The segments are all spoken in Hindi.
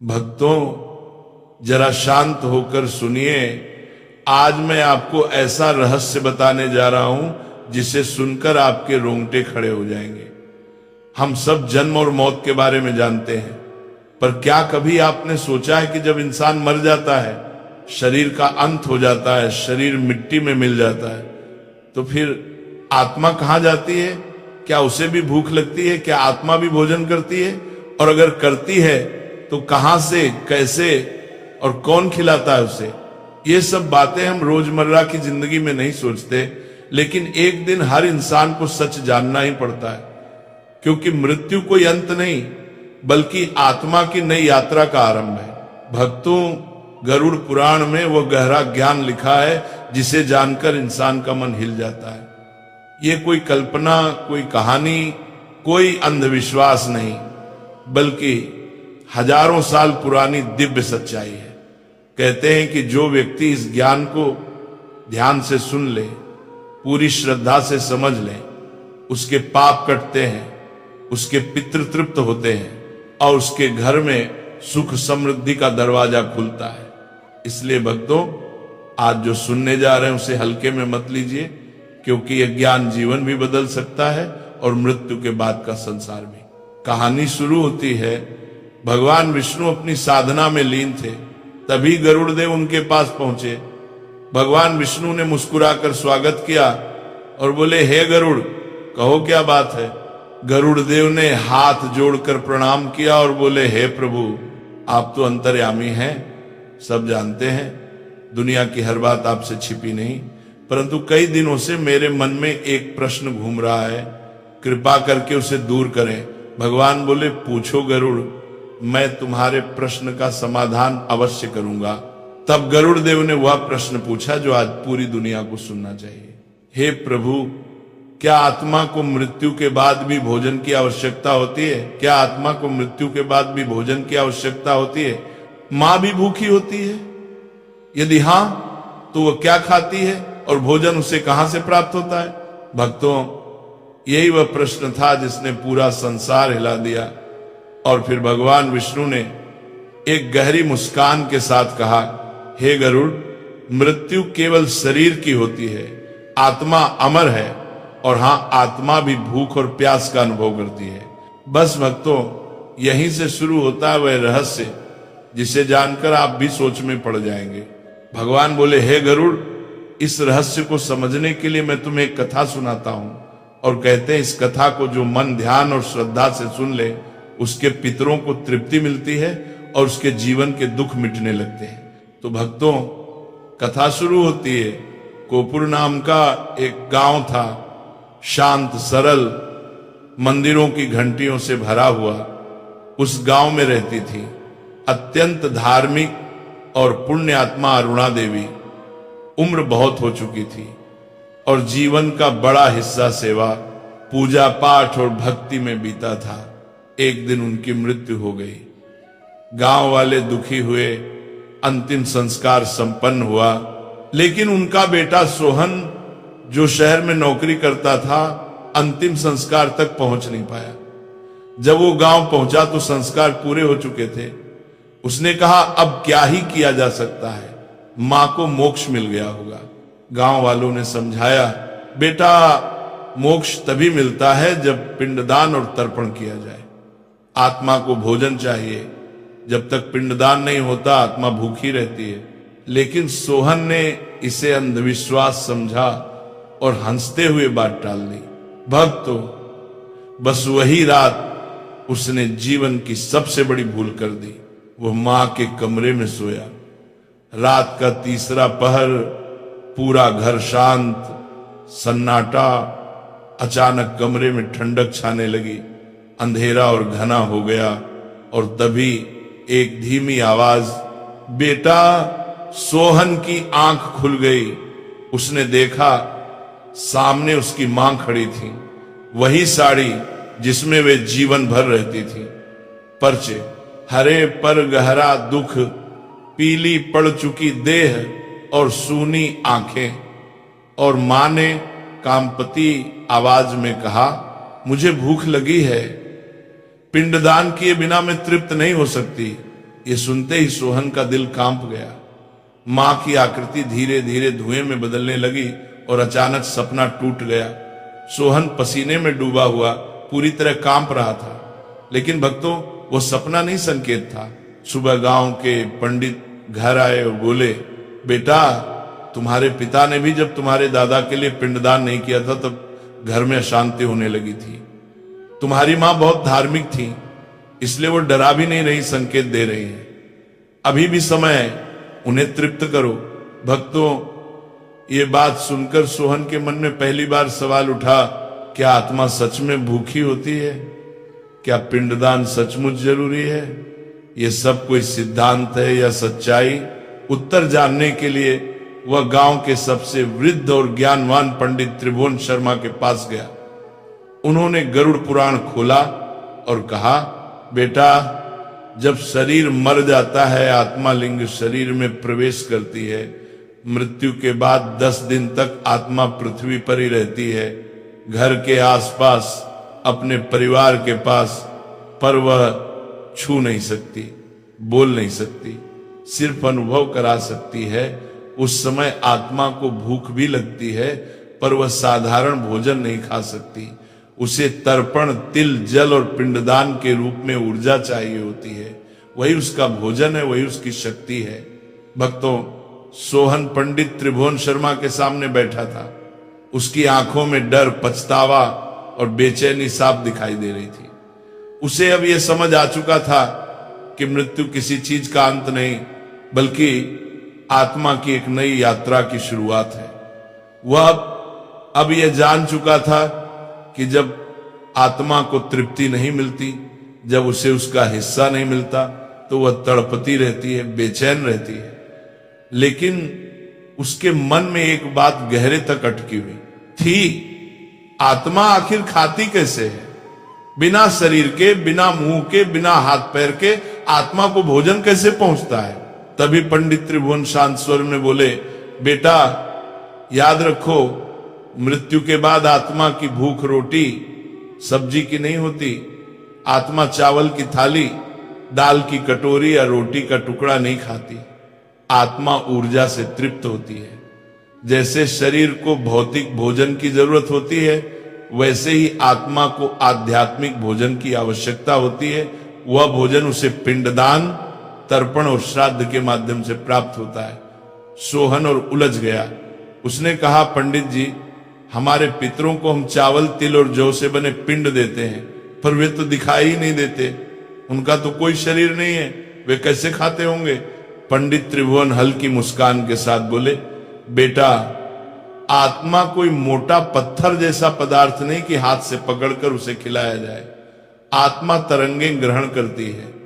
भक्तों, जरा शांत होकर सुनिए। आज मैं आपको ऐसा रहस्य बताने जा रहा हूं जिसे सुनकर आपके रोंगटे खड़े हो जाएंगे। हम सब जन्म और मौत के बारे में जानते हैं, पर क्या कभी आपने सोचा है कि जब इंसान मर जाता है, शरीर का अंत हो जाता है, शरीर मिट्टी में मिल जाता है, तो फिर आत्मा कहां जाती है? क्या उसे भी भूख लगती है? क्या आत्मा भी भोजन करती है? और अगर करती है तो कहां से, कैसे और कौन खिलाता है उसे? ये सब बातें हम रोजमर्रा की जिंदगी में नहीं सोचते, लेकिन एक दिन हर इंसान को सच जानना ही पड़ता है, क्योंकि मृत्यु कोई अंत नहीं बल्कि आत्मा की नई यात्रा का आरंभ है। भक्तों, गरुड़ पुराण में वो गहरा ज्ञान लिखा है जिसे जानकर इंसान का मन हिल जाता है। ये कोई कल्पना, कोई कहानी, कोई अंधविश्वास नहीं, बल्कि हजारों साल पुरानी दिव्य सच्चाई है। कहते हैं कि जो व्यक्ति इस ज्ञान को ध्यान से सुन ले, पूरी श्रद्धा से समझ ले, उसके पाप कटते हैं, उसके पितृ तृप्त होते हैं और उसके घर में सुख समृद्धि का दरवाजा खुलता है। इसलिए भक्तों, आज जो सुनने जा रहे हैं उसे हल्के में मत लीजिए, क्योंकि यह ज्ञान जीवन भी बदल सकता है और मृत्यु के बाद का संसार भी। कहानी शुरू होती है, भगवान विष्णु अपनी साधना में लीन थे, तभी गरुड़ देव उनके पास पहुंचे। भगवान विष्णु ने मुस्कुराकर स्वागत किया और बोले, हे गरुड़, कहो क्या बात है? गरुड़ देव ने हाथ जोड़कर प्रणाम किया और बोले, हे प्रभु, आप तो अंतर्यामी हैं, सब जानते हैं, दुनिया की हर बात आपसे छिपी नहीं, परंतु कई दिनों से मेरे मन में एक प्रश्न घूम रहा है, कृपा करके उसे दूर करें। भगवान बोले, पूछो गरुड़, मैं तुम्हारे प्रश्न का समाधान अवश्य करूंगा। तब गरुड़ देव ने वह प्रश्न पूछा जो आज पूरी दुनिया को सुनना चाहिए। हे प्रभु, क्या आत्मा को मृत्यु के बाद भी भोजन की आवश्यकता होती है? क्या आत्मा को मृत्यु के बाद भी भोजन की आवश्यकता होती है? मां भी भूखी होती है? यदि हां, तो वह क्या खाती है और भोजन उसे कहां से प्राप्त होता है? भक्तों, यही वह प्रश्न था जिसने पूरा संसार हिला दिया। और फिर भगवान विष्णु ने एक गहरी मुस्कान के साथ कहा, हे गरुड़, मृत्यु केवल शरीर की होती है, आत्मा अमर है, और हां, आत्मा भी भूख और प्यास का अनुभव करती है। बस भक्तों, यहीं से शुरू होता है वह रहस्य जिसे जानकर आप भी सोच में पड़ जाएंगे। भगवान बोले, हे गरुड़, इस रहस्य को समझने के लिए मैं तुम्हें एक कथा सुनाता हूं, और कहते हैं इस कथा को जो मन ध्यान और श्रद्धा से सुन ले, उसके पितरों को तृप्ति मिलती है और उसके जीवन के दुख मिटने लगते हैं। तो भक्तों, कथा शुरू होती है। कोपुर नाम का एक गांव था, शांत, सरल, मंदिरों की घंटियों से भरा हुआ। उस गांव में रहती थी अत्यंत धार्मिक और पुण्य आत्मा अरुणा देवी। उम्र बहुत हो चुकी थी और जीवन का बड़ा हिस्सा सेवा, पूजा पाठ और भक्ति में बीता था। एक दिन उनकी मृत्यु हो गई। गांव वाले दुखी हुए, अंतिम संस्कार संपन्न हुआ, लेकिन उनका बेटा सोहन, जो शहर में नौकरी करता था, अंतिम संस्कार तक पहुंच नहीं पाया। जब वो गांव पहुंचा तो संस्कार पूरे हो चुके थे। उसने कहा, अब क्या ही किया जा सकता है, मां को मोक्ष मिल गया होगा। गांव वालों ने समझाया, बेटा, मोक्ष तभी मिलता है जब पिंडदान और तर्पण किया जाए। आत्मा को भोजन चाहिए, जब तक पिंडदान नहीं होता आत्मा भूखी रहती है। लेकिन सोहन ने इसे अंधविश्वास समझा और हंसते हुए बात टाल दी। भक्तों, बस वही रात उसने जीवन की सबसे बड़ी भूल कर दी। वो मां के कमरे में सोया। रात का तीसरा पहर, पूरा घर शांत, सन्नाटा। अचानक कमरे में ठंडक छाने लगी, अंधेरा और घना हो गया, और तभी एक धीमी आवाज, बेटा। सोहन की आंख खुल गई। उसने देखा सामने उसकी मां खड़ी थी, वही साड़ी जिसमें वे जीवन भर रहती थी। पर्चे, हरे पर गहरा दुख, पीली पड़ चुकी देह और सूनी आंखें। और मां ने कामपति आवाज में कहा, मुझे भूख लगी है, पिंडदान किए बिना मैं तृप्त नहीं हो सकती, ये सुनते ही सोहन का दिल कांप गया। मां की आकृति धीरे धीरे धुएं में बदलने लगी और अचानक सपना टूट गया। सोहन पसीने में डूबा हुआ पूरी तरह कांप रहा था। लेकिन भक्तों, वो सपना नहीं, संकेत था। सुबह गांव के पंडित घर आए और बोले, बेटा, तुम्हारे पिता ने भी जब तुम्हारे दादा के लिए पिंडदान नहीं किया था तब घर में अशांति होने लगी थी। तुम्हारी मां बहुत धार्मिक थी, इसलिए वो डरा भी नहीं रही, संकेत दे रही है। अभी भी समय है, उन्हें तृप्त करो। भक्तों, ये बात सुनकर सोहन के मन में पहली बार सवाल उठा, क्या आत्मा सच में भूखी होती है? क्या पिंडदान सचमुच जरूरी है? ये सब कोई सिद्धांत है या सच्चाई? उत्तर जानने के लिए वह गांव के सबसे वृद्ध और ज्ञानवान पंडित त्रिभुवन शर्मा के पास गया। उन्होंने गरुड़ पुराण खोला और कहा, बेटा, जब शरीर मर जाता है, आत्मा लिंग शरीर में प्रवेश करती है। मृत्यु के बाद 10 दिन तक आत्मा पृथ्वी पर ही रहती है, घर के आसपास, अपने परिवार के पास, पर वह छू नहीं सकती, बोल नहीं सकती, सिर्फ अनुभव करा सकती है। उस समय आत्मा को भूख भी लगती है, पर वह साधारण भोजन नहीं खा सकती। उसे तर्पण, तिल, जल और पिंडदान के रूप में ऊर्जा चाहिए होती है। वही उसका भोजन है, वही उसकी शक्ति है। भक्तों, सोहन पंडित त्रिभुवन शर्मा के सामने बैठा था। उसकी आंखों में डर, पछतावा और बेचैनी साफ दिखाई दे रही थी। उसे अब यह समझ आ चुका था कि मृत्यु किसी चीज का अंत नहीं, बल्कि आत्मा की एक नई यात्रा की शुरुआत है। वह अब यह जान चुका था कि जब आत्मा को तृप्ति नहीं मिलती, जब उसे उसका हिस्सा नहीं मिलता, तो वह तड़पती रहती है, बेचैन रहती है। लेकिन उसके मन में एक बात गहरे तक अटकी हुई थी, आत्मा आखिर खाती कैसे है? बिना शरीर के, बिना मुंह के, बिना हाथ पैर के आत्मा को भोजन कैसे पहुंचता है? तभी पंडित त्रिभुवन शांत स्वर में बोले, बेटा, याद रखो, मृत्यु के बाद आत्मा की भूख रोटी सब्जी की नहीं होती। आत्मा चावल की थाली, दाल की कटोरी या रोटी का टुकड़ा नहीं खाती। आत्मा ऊर्जा से तृप्त होती है। जैसे शरीर को भौतिक भोजन की जरूरत होती है, वैसे ही आत्मा को आध्यात्मिक भोजन की आवश्यकता होती है। वह भोजन उसे पिंडदान, तर्पण और श्राद्ध के माध्यम से प्राप्त होता है। सोहन और उलझ गया। उसने कहा, पंडित जी, हमारे पितरों को हम चावल, तिल और जौ से बने पिंड देते हैं, पर वे तो दिखाई ही नहीं देते। उनका तो कोई शरीर नहीं है, वे कैसे खाते होंगे? पंडित त्रिभुवन हल्की मुस्कान के साथ बोले, बेटा, आत्मा कोई मोटा पत्थर जैसा पदार्थ नहीं कि हाथ से पकड़कर उसे खिलाया जाए। आत्मा तरंगें ग्रहण करती है।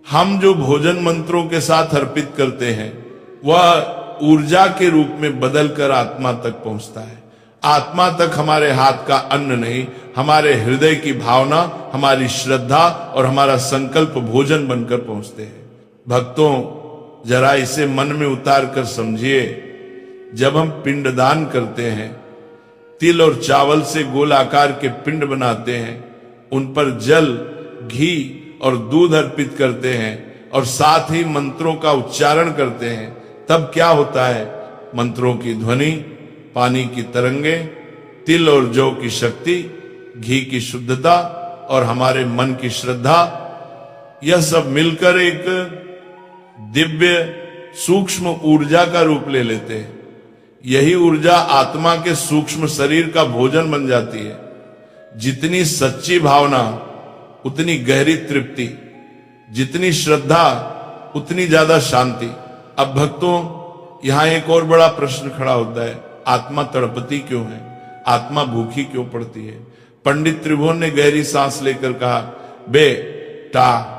हम जो भोजन मंत्रों के साथ अर्पित करते हैं, वह ऊर्जा के रूप में बदलकर आत्मा तक पहुंचता है। आत्मा तक हमारे हाथ का अन्न नहीं, हमारे हृदय की भावना, हमारी श्रद्धा और हमारा संकल्प भोजन बनकर पहुंचते हैं। भक्तों, जरा इसे मन में उतार कर समझिए। जब हम पिंडदान करते हैं, तिल और चावल से गोलाकार के पिंड बनाते हैं, उन पर जल, घी और दूध अर्पित करते हैं और साथ ही मंत्रों का उच्चारण करते हैं, तब क्या होता है? मंत्रों की ध्वनि, पानी की तरंगें, तिल और जौ की शक्ति, घी की शुद्धता और हमारे मन की श्रद्धा, यह सब मिलकर एक दिव्य सूक्ष्म ऊर्जा का रूप ले लेते हैं। यही ऊर्जा आत्मा के सूक्ष्म शरीर का भोजन बन जाती है। जितनी सच्ची भावना उतनी गहरी तृप्ति, जितनी श्रद्धा उतनी ज्यादा शांति। अब भक्तों, यहां एक और बड़ा प्रश्न खड़ा होता है, आत्मा तड़पती क्यों है? आत्मा भूखी क्यों पड़ती है? पंडित त्रिभुवन ने गहरी सांस लेकर कहा, बेटा,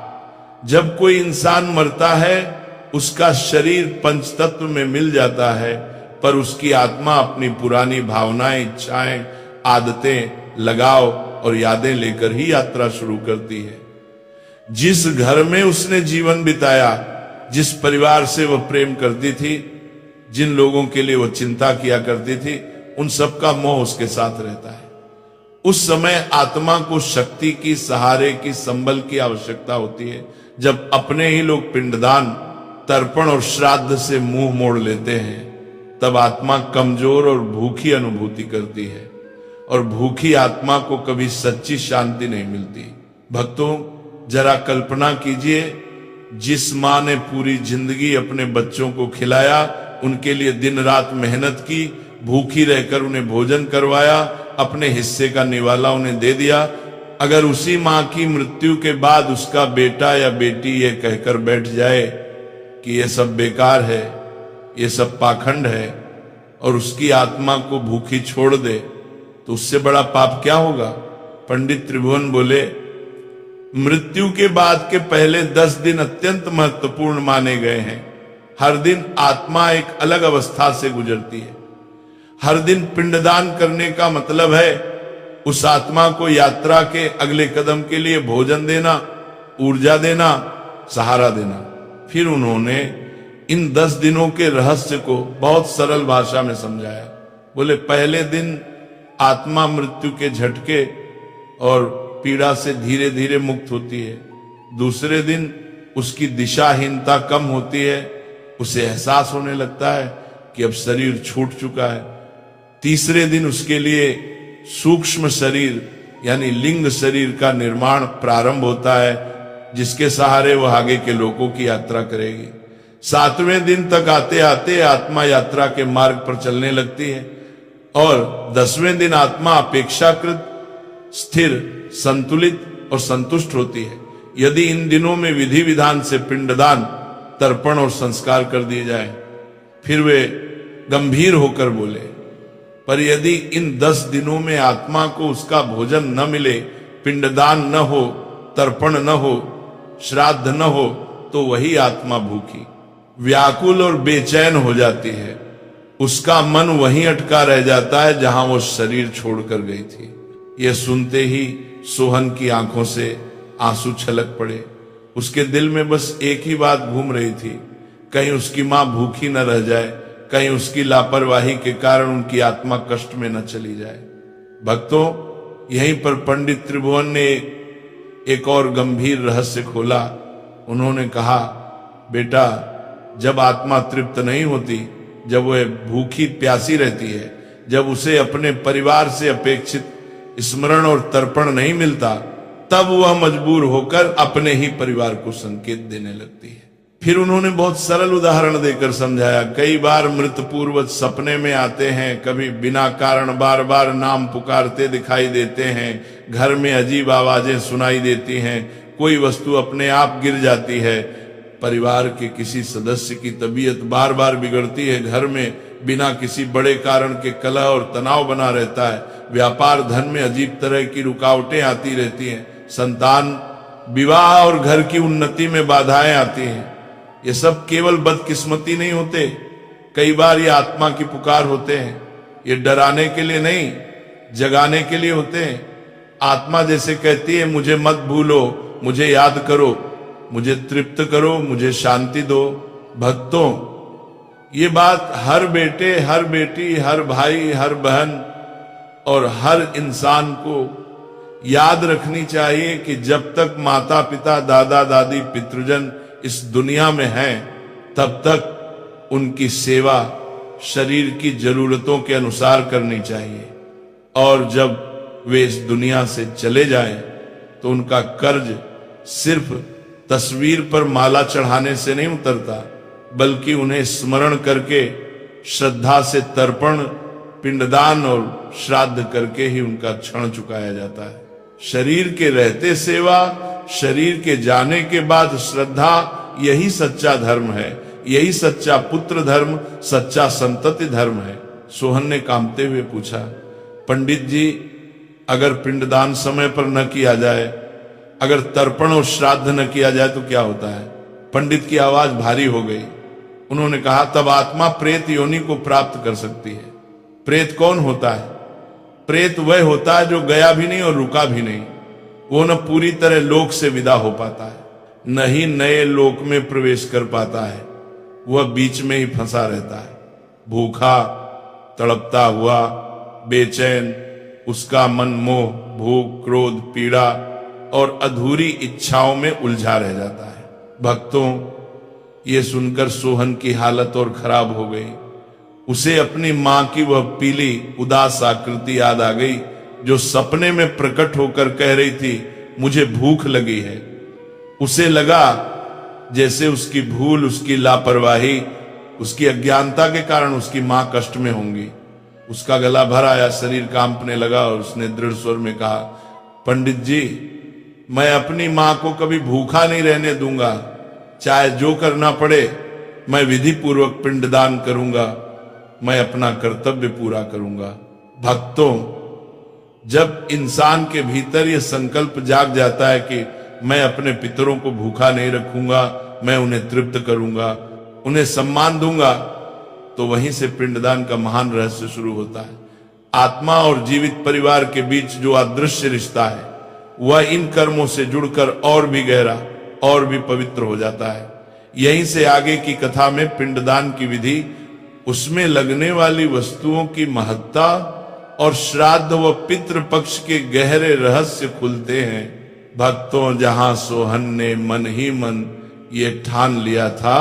जब कोई इंसान मरता है, उसका शरीर पंचतत्व में मिल जाता है, पर उसकी आत्मा अपनी पुरानी भावनाएं, इच्छाएं, आदतें, लगाव और यादें लेकर ही यात्रा शुरू करती है। जिस घर में उसने जीवन बिताया, जिस परिवार से वह प्रेम करती थी, जिन लोगों के लिए वह चिंता किया करती थी, उन सबका मोह उसके साथ रहता है। उस समय आत्मा को शक्ति की, सहारे की, संबल की आवश्यकता होती है। जब अपने ही लोग पिंडदान, तर्पण और श्राद्ध से मुंह मोड़ लेते हैं, तब आत्मा कमजोर और भूखी अनुभूति करती है, और भूखी आत्मा को कभी सच्ची शांति नहीं मिलती। भक्तों, जरा कल्पना कीजिए, जिस माँ ने पूरी जिंदगी अपने बच्चों को खिलाया, उनके लिए दिन रात मेहनत की, भूखी रहकर उन्हें भोजन करवाया, अपने हिस्से का निवाला उन्हें दे दिया, अगर उसी माँ की मृत्यु के बाद उसका बेटा या बेटी ये कहकर बैठ जाए कि ये सब बेकार है, ये सब पाखंड है, और उसकी आत्मा को भूखी छोड़ दे, तो उससे बड़ा पाप क्या होगा? पंडित त्रिभुवन बोले, मृत्यु के बाद के पहले 10 दिन अत्यंत महत्वपूर्ण माने गए हैं। हर दिन आत्मा एक अलग अवस्था से गुजरती है। हर दिन पिंडदान करने का मतलब है उस आत्मा को यात्रा के अगले कदम के लिए भोजन देना, ऊर्जा देना, सहारा देना। फिर उन्होंने इन 10 दिनों के रहस्य को बहुत सरल भाषा में समझाया। बोले, पहले दिन आत्मा मृत्यु के झटके और पीड़ा से धीरे धीरे मुक्त होती है। दूसरे दिन उसकी दिशाहीनता कम होती है, उसे एहसास होने लगता है कि अब शरीर छूट चुका है। तीसरे दिन उसके लिए सूक्ष्म शरीर यानी लिंग शरीर का निर्माण प्रारंभ होता है, जिसके सहारे वह आगे के लोकों की यात्रा करेगी। 7वें दिन तक आते आते आत्मा यात्रा के मार्ग पर चलने लगती है, और 10वें दिन आत्मा अपेक्षाकृत स्थिर, संतुलित और संतुष्ट होती है, यदि इन दिनों में विधि विधान से पिंडदान, तर्पण और संस्कार कर दिए जाए। फिर वे गंभीर होकर बोले, पर यदि इन 10 दिनों में आत्मा को उसका भोजन न मिले, पिंडदान न हो, तर्पण न हो, श्राद्ध न हो, तो वही आत्मा भूखी, व्याकुल और बेचैन हो जाती है। उसका मन वहीं अटका रह जाता है जहां वो शरीर छोड़कर गई थी। यह सुनते ही सोहन की आंखों से आंसू छलक पड़े। उसके दिल में बस एक ही बात घूम रही थी, कहीं उसकी मां भूखी न रह जाए, कहीं उसकी लापरवाही के कारण उनकी आत्मा कष्ट में न चली जाए। भक्तों, यहीं पर पंडित त्रिभुवन ने एक और गंभीर रहस्य खोला। उन्होंने कहा, बेटा, जब आत्मा तृप्त नहीं होती, जब वह भूखी प्यासी रहती है, जब उसे अपने परिवार से अपेक्षित स्मरण और तर्पण नहीं मिलता, तब वह मजबूर होकर अपने ही परिवार को संकेत देने लगती है। फिर उन्होंने बहुत सरल उदाहरण देकर समझाया। कई बार मृत पूर्वज सपने में आते हैं, कभी बिना कारण बार बार नाम पुकारते दिखाई देते हैं, घर में अजीब आवाजें सुनाई देती हैं, कोई वस्तु अपने आप गिर जाती है, परिवार के किसी सदस्य की तबीयत बार बार बिगड़ती है, घर में बिना किसी बड़े कारण के कलह और तनाव बना रहता है, व्यापार धन में अजीब तरह की रुकावटें आती रहती हैं, संतान, विवाह और घर की उन्नति में बाधाएं आती हैं। ये सब केवल बदकिस्मती नहीं होते, कई बार ये आत्मा की पुकार होते हैं। ये डराने के लिए नहीं, जगाने के लिए होते हैं। आत्मा जैसे कहती है, मुझे मत भूलो, मुझे याद करो, मुझे तृप्त करो, मुझे शांति दो। भक्तों, ये बात हर बेटे, हर बेटी, हर भाई, हर बहन और हर इंसान को याद रखनी चाहिए कि जब तक माता पिता, दादा दादी, पितृजन इस दुनिया में हैं, तब तक उनकी सेवा शरीर की जरूरतों के अनुसार करनी चाहिए, और जब वे इस दुनिया से चले जाएं, तो उनका कर्ज सिर्फ तस्वीर पर माला चढ़ाने से नहीं उतरता, बल्कि उन्हें स्मरण करके श्रद्धा से तर्पण, पिंडदान और श्राद्ध करके ही उनका क्षण चुकाया जाता है। शरीर के रहते सेवा, शरीर के जाने के बाद श्रद्धा, यही सच्चा धर्म है, यही सच्चा पुत्र धर्म, सच्चा संतति धर्म है। सोहन ने कांपते हुए पूछा, पंडित जी, अगर पिंडदान समय पर न किया जाए, अगर तर्पण और श्राद्ध न किया जाए तो क्या होता है? पंडित की आवाज भारी हो गई। उन्होंने कहा, तब आत्मा प्रेत योनि को प्राप्त कर सकती है। प्रेत कौन होता है? प्रेत वह होता है जो गया भी नहीं और रुका भी नहीं। वो न पूरी तरह लोक से विदा हो पाता है, न ही नए लोक में प्रवेश कर पाता है, वह बीच में ही फंसा रहता है, भूखा, तड़पता हुआ, बेचैन। उसका मन मोह, भूख, क्रोध, पीड़ा और अधूरी इच्छाओं में उलझा रह जाता है। भक्तों, ये सुनकर सोहन की हालत और खराब हो गई। उसे अपनी मां की वह पीली उदास आकृति याद आ गई, जो सपने में प्रकट होकर कह रही थी, मुझे भूख लगी है। उसे लगा जैसे उसकी भूल, उसकी लापरवाही, उसकी अज्ञानता के कारण उसकी मां कष्ट में होंगी। उसका गला भर आया, शरीर कांपने लगा और उसने दृढ़ स्वर में कहा, पंडित जी, मैं अपनी मां को कभी भूखा नहीं रहने दूंगा। चाहे जो करना पड़े, मैं विधि पूर्वक पिंडदान करूंगा। मैं अपना कर्तव्य पूरा करूंगा। भक्तों, जब इंसान के भीतर यह संकल्प जाग जाता है कि मैं अपने पितरों को भूखा नहीं रखूंगा, मैं उन्हें तृप्त करूंगा, उन्हें सम्मान दूंगा, तो वहीं से पिंडदान का महान रहस्य शुरू होता है। आत्मा और जीवित परिवार के बीच जो अदृश्य रिश्ता है, वह इन कर्मों से जुड़कर और भी गहरा और भी पवित्र हो जाता है। यहीं से आगे की कथा में पिंडदान की विधि, उसमें लगने वाली वस्तुओं की महत्ता और श्राद्ध व पितृ पक्ष के गहरे रहस्य खुलते हैं। भक्तों, जहां सोहन ने मन ही मन ये ठान लिया था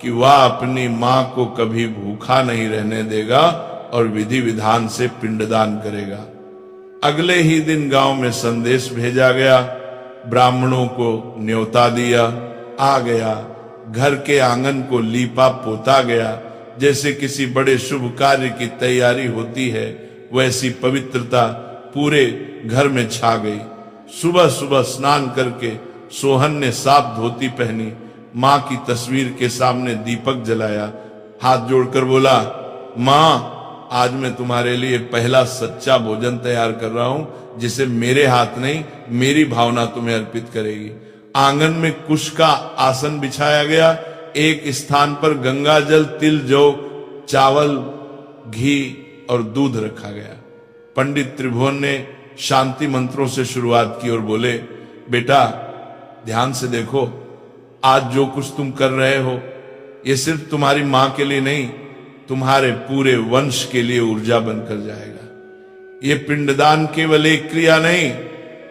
कि वह अपनी मां को कभी भूखा नहीं रहने देगा और विधि विधान से पिंडदान करेगा, अगले ही दिन गांव में संदेश भेजा गया, ब्राह्मणों को न्योता दिया, आ गया, घर के आंगन को लीपा पोता गया। जैसे किसी बड़े शुभ कार्य की तैयारी होती है, वैसी पवित्रता पूरे घर में छा गई। सुबह सुबह स्नान करके सोहन ने साफ धोती पहनी, मां की तस्वीर के सामने दीपक जलाया, हाथ जोड़कर बोला, मां, आज मैं तुम्हारे लिए पहला सच्चा भोजन तैयार कर रहा हूं, जिसे मेरे हाथ नहीं, मेरी भावना तुम्हें अर्पित करेगी। आंगन में कुश का आसन बिछाया गया, एक स्थान पर गंगा जल, तिल, जौ, चावल, घी और दूध रखा गया। पंडित त्रिभुवन ने शांति मंत्रों से शुरुआत की और बोले, बेटा, ध्यान से देखो, आज जो कुछ तुम कर रहे हो, ये सिर्फ तुम्हारी मां के लिए नहीं, तुम्हारे पूरे वंश के लिए ऊर्जा बनकर जाएगा। ये पिंडदान केवल एक क्रिया नहीं,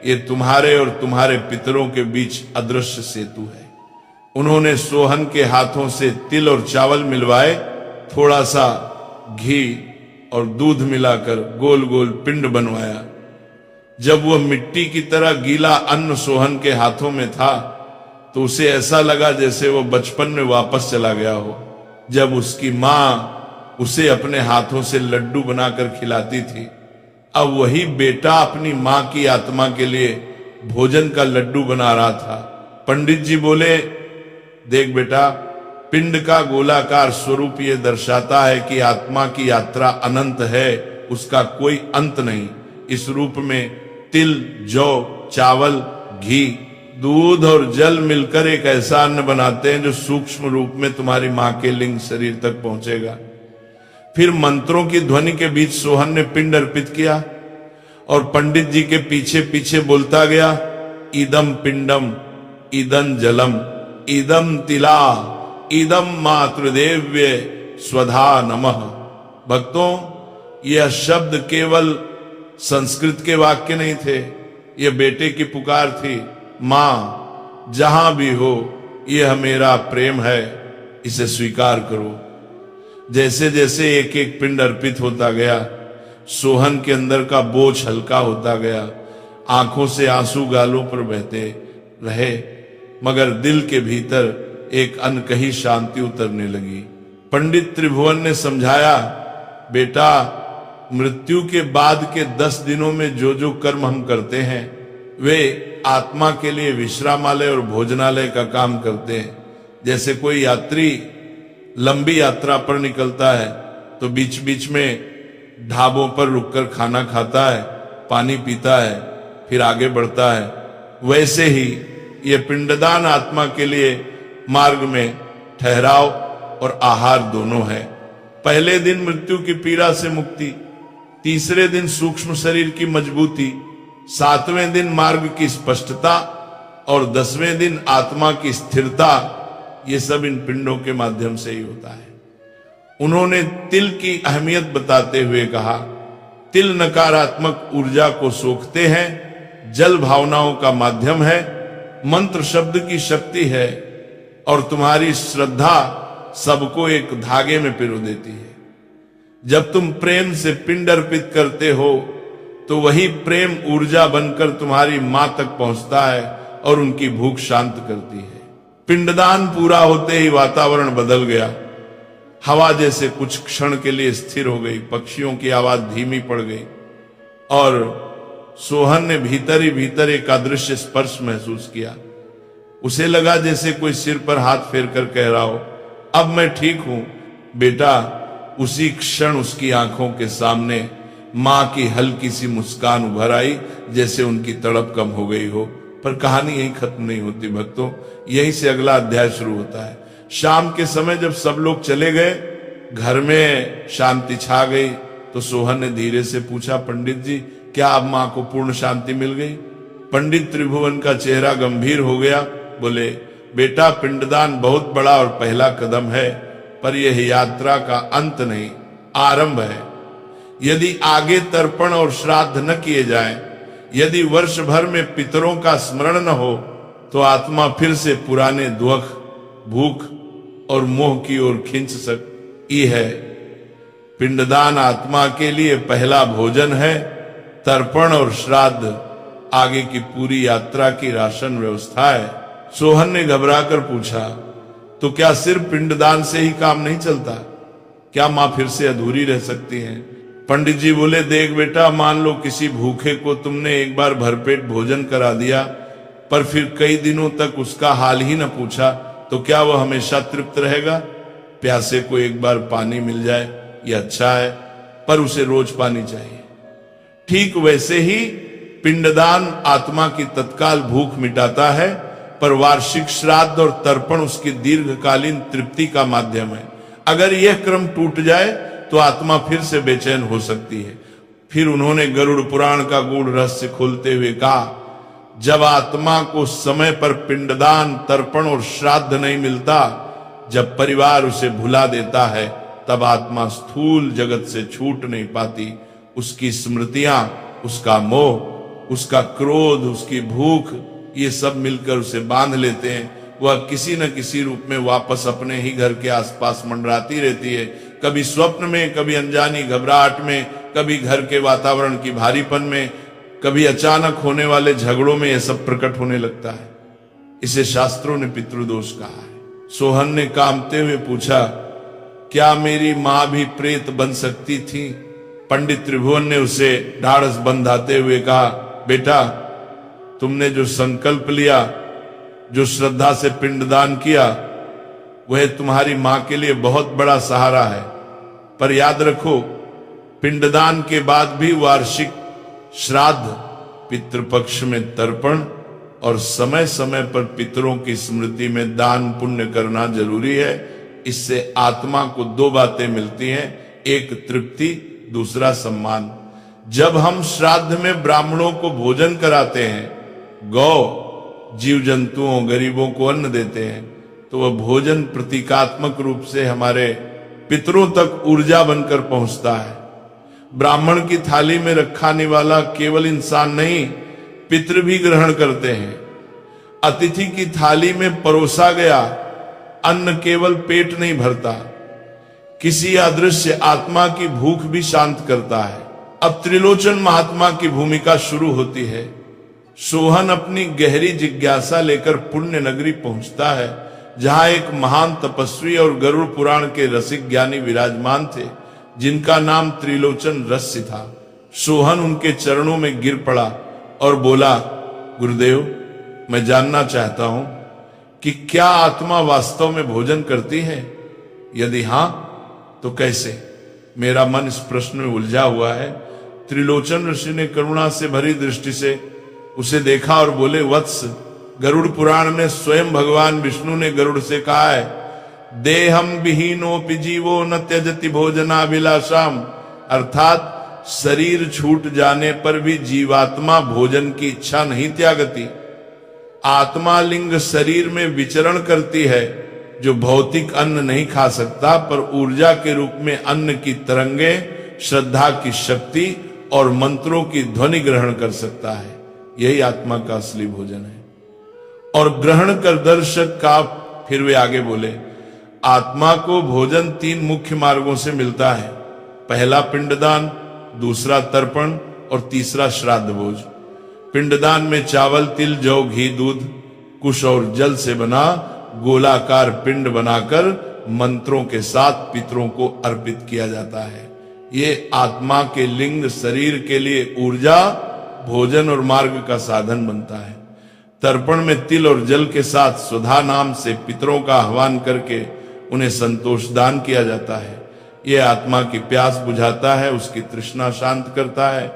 ये तुम्हारे और तुम्हारे पितरों के बीच अदृश्य सेतु है। उन्होंने सोहन के हाथों से तिल और चावल मिलवाए, थोड़ा सा घी और दूध मिलाकर गोल गोल पिंड बनवाया। जब वह मिट्टी की तरह गीला अन्न सोहन के हाथों में था, तो उसे ऐसा लगा जैसे वह बचपन में वापस चला गया हो, जब उसकी मां उसे अपने हाथों से लड्डू बनाकर खिलाती थी। अब वही बेटा अपनी मां की आत्मा के लिए भोजन का लड्डू बना रहा था। पंडित जी बोले, देख बेटा, पिंड का गोलाकार स्वरूप ये दर्शाता है कि आत्मा की यात्रा अनंत है, उसका कोई अंत नहीं। इस रूप में तिल, जौ, चावल, घी, दूध और जल मिलकर एक ऐसा अन्न बनाते हैं जो सूक्ष्म रूप में तुम्हारी मां के लिंग शरीर तक पहुंचेगा। फिर मंत्रों की ध्वनि के बीच सोहन ने पिंड अर्पित किया और पंडित जी के पीछे पीछे बोलता गया, इदम पिंडम, इदम जलम, इदम तिला, इदम मातृदेव्य स्वधा नमः। भक्तों, यह शब्द केवल संस्कृत के वाक्य नहीं थे, यह बेटे की पुकार थी। मां, जहां भी हो, यह मेरा प्रेम है, इसे स्वीकार करो। जैसे जैसे एक एक पिंड अर्पित होता गया, सोहन के अंदर का बोझ हल्का होता गया। आंखों से आंसू गालों पर बहते रहे, मगर दिल के भीतर एक अनकही शांति उतरने लगी। पंडित त्रिभुवन ने समझाया, बेटा, मृत्यु के बाद के 10 दिनों में जो जो कर्म हम करते हैं, वे आत्मा के लिए विश्रामालय और भोजनालय का काम करते हैं। जैसे कोई यात्री लंबी यात्रा पर निकलता है तो बीच बीच में ढाबों पर रुककर खाना खाता है, पानी पीता है, फिर आगे बढ़ता है, वैसे ही ये पिंडदान आत्मा के लिए मार्ग में ठहराव और आहार दोनों है। पहले दिन मृत्यु की पीड़ा से मुक्ति, तीसरे दिन सूक्ष्म शरीर की मजबूती, 7वें दिन मार्ग की स्पष्टता और 10वें दिन आत्मा की स्थिरता, ये सब इन पिंडों के माध्यम से ही होता है। उन्होंने तिल की अहमियत बताते हुए कहा, तिल नकारात्मक ऊर्जा को सोखते हैं, जल भावनाओं का माध्यम है, मंत्र शब्द की शक्ति है, और तुम्हारी श्रद्धा सबको एक धागे में पिरो देती है। जब तुम प्रेम से पिंड अर्पित करते हो तो वही प्रेम ऊर्जा बनकर तुम्हारी मां तक पहुंचता है और उनकी भूख शांत करती है। पिंडदान पूरा होते ही वातावरण बदल गया। हवा जैसे कुछ क्षण के लिए स्थिर हो गई, पक्षियों की आवाज धीमी पड़ गई और सोहन ने भीतर ही भीतर एक अदृश्य स्पर्श महसूस किया। उसे लगा जैसे कोई सिर पर हाथ फेर कर कह रहा हो, अब मैं ठीक हूं बेटा। उसी क्षण उसकी आंखों के सामने मां की हल्की सी मुस्कान उभर आई, जैसे उनकी तड़प कम हो गई हो। पर कहानी यही खत्म नहीं होती भक्तों, यहीं से अगला अध्याय शुरू होता है। शाम के समय जब सब लोग चले गए, घर में शांति छा गई, तो सोहन ने धीरे से पूछा, पंडित जी क्या अब मां को पूर्ण शांति मिल गई? पंडित त्रिभुवन का चेहरा गंभीर हो गया। बोले, बेटा पिंडदान बहुत बड़ा और पहला कदम है, पर यह यात्रा का अंत नहीं, आरंभ है। यदि आगे तर्पण और श्राद्ध न किए जाएं, यदि वर्ष भर में पितरों का स्मरण न हो, तो आत्मा फिर से पुराने दुख, भूख और मोह की ओर खींच सकती है। पिंडदान आत्मा के लिए पहला भोजन है, तर्पण और श्राद्ध आगे की पूरी यात्रा की राशन व्यवस्था है। सोहन ने घबराकर पूछा, तो क्या सिर्फ पिंडदान से ही काम नहीं चलता? क्या मां फिर से अधूरी रह सकती हैं? पंडित जी बोले, देख बेटा, मान लो किसी भूखे को तुमने एक बार भरपेट भोजन करा दिया, पर फिर कई दिनों तक उसका हाल ही न पूछा, तो क्या वह हमेशा तृप्त रहेगा? प्यासे को एक बार पानी मिल जाए ये अच्छा है, पर उसे रोज पानी चाहिए। ठीक वैसे ही पिंडदान आत्मा की तत्काल भूख मिटाता है, पर वार्षिक श्राद्ध और तर्पण उसकी दीर्घकालीन तृप्ति का माध्यम है। अगर यह क्रम टूट जाए तो आत्मा फिर से बेचैन हो सकती है। फिर उन्होंने गरुड़ पुराण का गूढ़ रहस्य खोलते हुए कहा, जब आत्मा को समय पर पिंडदान, तर्पण और श्राद्ध नहीं मिलता, जब परिवार उसे भुला देता है, तब आत्मा स्थूल जगत से छूट नहीं पाती। उसकी स्मृतियां, उसका मोह, उसका क्रोध, उसकी भूख, ये सब मिलकर उसे बांध लेते हैं। वह किसी न किसी रूप में वापस अपने ही घर के आसपास मंडराती रहती है, कभी स्वप्न में, कभी अनजानी घबराहट में, कभी घर के वातावरण की भारीपन में, कभी अचानक होने वाले झगड़ों में यह सब प्रकट होने लगता है। इसे शास्त्रों ने पितृदोष कहा है। सोहन ने कांपते हुए पूछा, क्या मेरी मां भी प्रेत बन सकती थी? पंडित त्रिभुवन ने उसे ढाढ़स बंधाते हुए कहा, बेटा तुमने जो संकल्प लिया, जो श्रद्धा से पिंडदान किया, वह तुम्हारी मां के लिए बहुत बड़ा सहारा है। पर याद रखो, पिंडदान के बाद भी वार्षिक श्राद्ध, पितृपक्ष में तर्पण और समय समय पर पितरों की स्मृति में दान पुण्य करना जरूरी है। इससे आत्मा को दो बातें मिलती हैं, एक तृप्ति, दूसरा सम्मान। जब हम श्राद्ध में ब्राह्मणों को भोजन कराते हैं, गौ, जीव जंतुओं, गरीबों को अन्न देते हैं, तो वह भोजन प्रतीकात्मक रूप से हमारे पितरों तक ऊर्जा बनकर पहुंचता है। ब्राह्मण की थाली में रखाने वाला केवल इंसान नहीं, पितृ भी ग्रहण करते हैं। अतिथि की थाली में परोसा गया अन्न केवल पेट नहीं भरता, किसी अदृश्य आत्मा की भूख भी शांत करता है। अब त्रिलोचन महात्मा की भूमिका शुरू होती है। सोहन अपनी गहरी जिज्ञासा लेकर पुण्य नगरी पहुंचता है, जहां एक महान तपस्वी और गरुड़ पुराण के रसिक ज्ञानी विराजमान थे, जिनका नाम त्रिलोचन रस्य था। सोहन उनके चरणों में गिर पड़ा और बोला, गुरुदेव, मैं जानना चाहता हूं कि क्या आत्मा वास्तव में भोजन करती है? यदि हां तो कैसे? मेरा मन इस प्रश्न में उलझा हुआ है। त्रिलोचन ऋषि ने करुणा से भरी दृष्टि से उसे देखा और बोले, वत्स, गरुड़ पुराण में स्वयं भगवान विष्णु ने गरुड़ से कहा है, देहम विहीनोपि जीवो न त्यजति भोजनाभिलाषाम, अर्थात शरीर छूट जाने पर भी जीवात्मा भोजन की इच्छा नहीं त्यागती। आत्मा लिंग शरीर में विचरण करती है, जो भौतिक अन्न नहीं खा सकता, पर ऊर्जा के रूप में अन्न की तरंगे, श्रद्धा की शक्ति और मंत्रों की ध्वनि ग्रहण कर सकता है। यही आत्मा का असली भोजन है। और ग्रहण कर दर्शक का फिर वे आगे बोले, आत्मा को भोजन 3 मुख्य मार्गों से मिलता है। पहला पिंडदान, दूसरा तर्पण और तीसरा श्राद्ध भोज। पिंडदान में चावल, तिल, जौ, घी, दूध, कुश और जल से बना गोलाकार पिंड बनाकर मंत्रों के साथ पितरों को अर्पित किया जाता है। ये आत्मा के लिंग शरीर के लिए ऊर्जा, भोजन और मार्ग का साधन बनता है। तर्पण में तिल और जल के साथ सुधा नाम से पितरों का आह्वान करके उन्हें संतोष दान किया जाता है। यह आत्मा की प्यास बुझाता है, उसकी तृष्णा शांत करता है।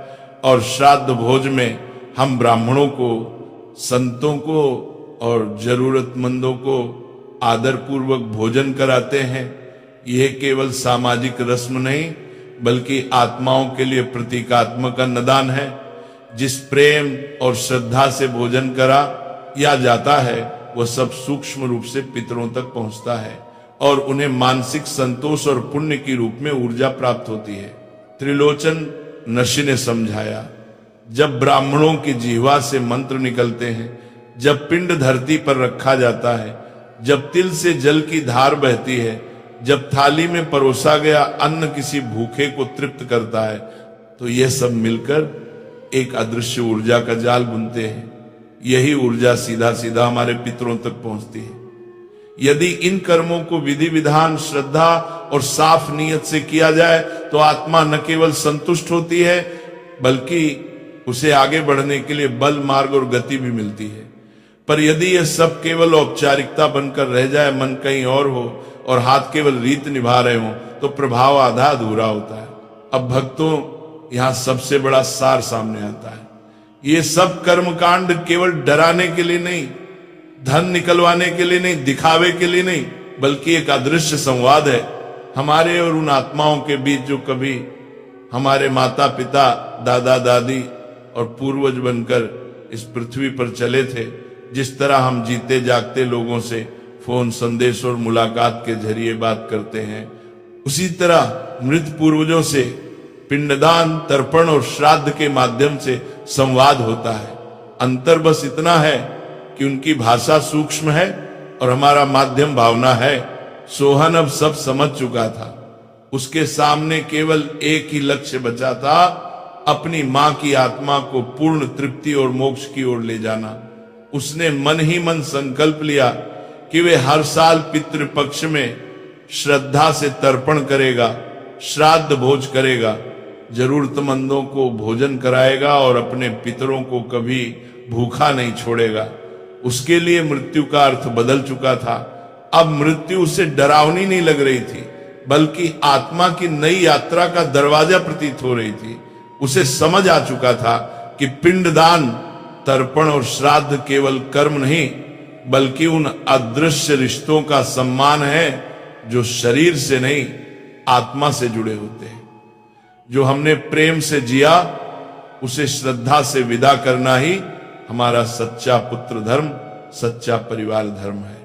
और श्राद्ध भोज में हम ब्राह्मणों को, संतों को और जरूरतमंदों को आदर पूर्वक भोजन कराते हैं। यह केवल सामाजिक रस्म नहीं बल्कि आत्माओं के लिए प्रतीकात्मक अन्नदान है। जिस प्रेम और श्रद्धा से भोजन करा या जाता है वह सब सूक्ष्म रूप से पितरों तक पहुंचता है और उन्हें मानसिक संतोष और पुण्य की रूप में ऊर्जा प्राप्त होती है। त्रिलोचन नशी ने समझाया, जब ब्राह्मणों की जिह्वा से मंत्र निकलते हैं, जब पिंड धरती पर रखा जाता है, जब तिल से जल की धार बहती है, जब थाली में परोसा गया अन्न किसी भूखे को तृप्त करता है, तो यह सब मिलकर एक अदृश्य ऊर्जा का जाल बुनते हैं। यही ऊर्जा सीधा सीधा हमारे पितरों तक पहुंचती है। यदि इन कर्मों को विधि विधान, श्रद्धा और साफ नीयत से किया जाए तो आत्मा न केवल संतुष्ट होती है बल्कि उसे आगे बढ़ने के लिए बल, मार्ग और गति भी मिलती है। पर यदि यह सब केवल औपचारिकता बनकर रह जाए, मन कहीं और हो और हाथ केवल रीत निभा रहे हो, तो प्रभाव आधा अधूरा होता है। अब भक्तों, यहां सबसे बड़ा सार सामने आता है। ये सब कर्मकांड केवल डराने के लिए नहीं, धन निकलवाने के लिए नहीं, दिखावे के लिए नहीं, बल्कि एक अदृश्य संवाद है हमारे और उन आत्माओं के बीच जो कभी हमारे माता पिता, दादा दादी और पूर्वज बनकर इस पृथ्वी पर चले थे। जिस तरह हम जीते जागते लोगों से फोन, संदेश और मुलाकात के जरिए बात करते हैं, उसी तरह मृत पूर्वजों से पिंडदान, तर्पण और श्राद्ध के माध्यम से संवाद होता है। अंतर बस इतना है कि उनकी भाषा सूक्ष्म है और हमारा माध्यम भावना है। सोहन अब सब समझ चुका था। उसके सामने केवल एक ही लक्ष्य बचा था, अपनी मां की आत्मा को पूर्ण तृप्ति और मोक्ष की ओर ले जाना। उसने मन ही मन संकल्प लिया कि वे हर साल पितृपक्ष में श्रद्धा से तर्पण करेगा, श्राद्ध भोज करेगा, जरूरतमंदों को भोजन कराएगा और अपने पितरों को कभी भूखा नहीं छोड़ेगा। उसके लिए मृत्यु का अर्थ बदल चुका था। अब मृत्यु उसे डरावनी नहीं लग रही थी बल्कि आत्मा की नई यात्रा का दरवाजा प्रतीत हो रही थी। उसे समझ आ चुका था कि पिंडदान, तर्पण और श्राद्ध केवल कर्म नहीं बल्कि उन अदृश्य रिश्तों का सम्मान है जो शरीर से नहीं, आत्मा से जुड़े होते हैं। जो हमने प्रेम से जिया उसे श्रद्धा से विदा करना ही हमारा सच्चा पुत्र धर्म, सच्चा परिवार धर्म है।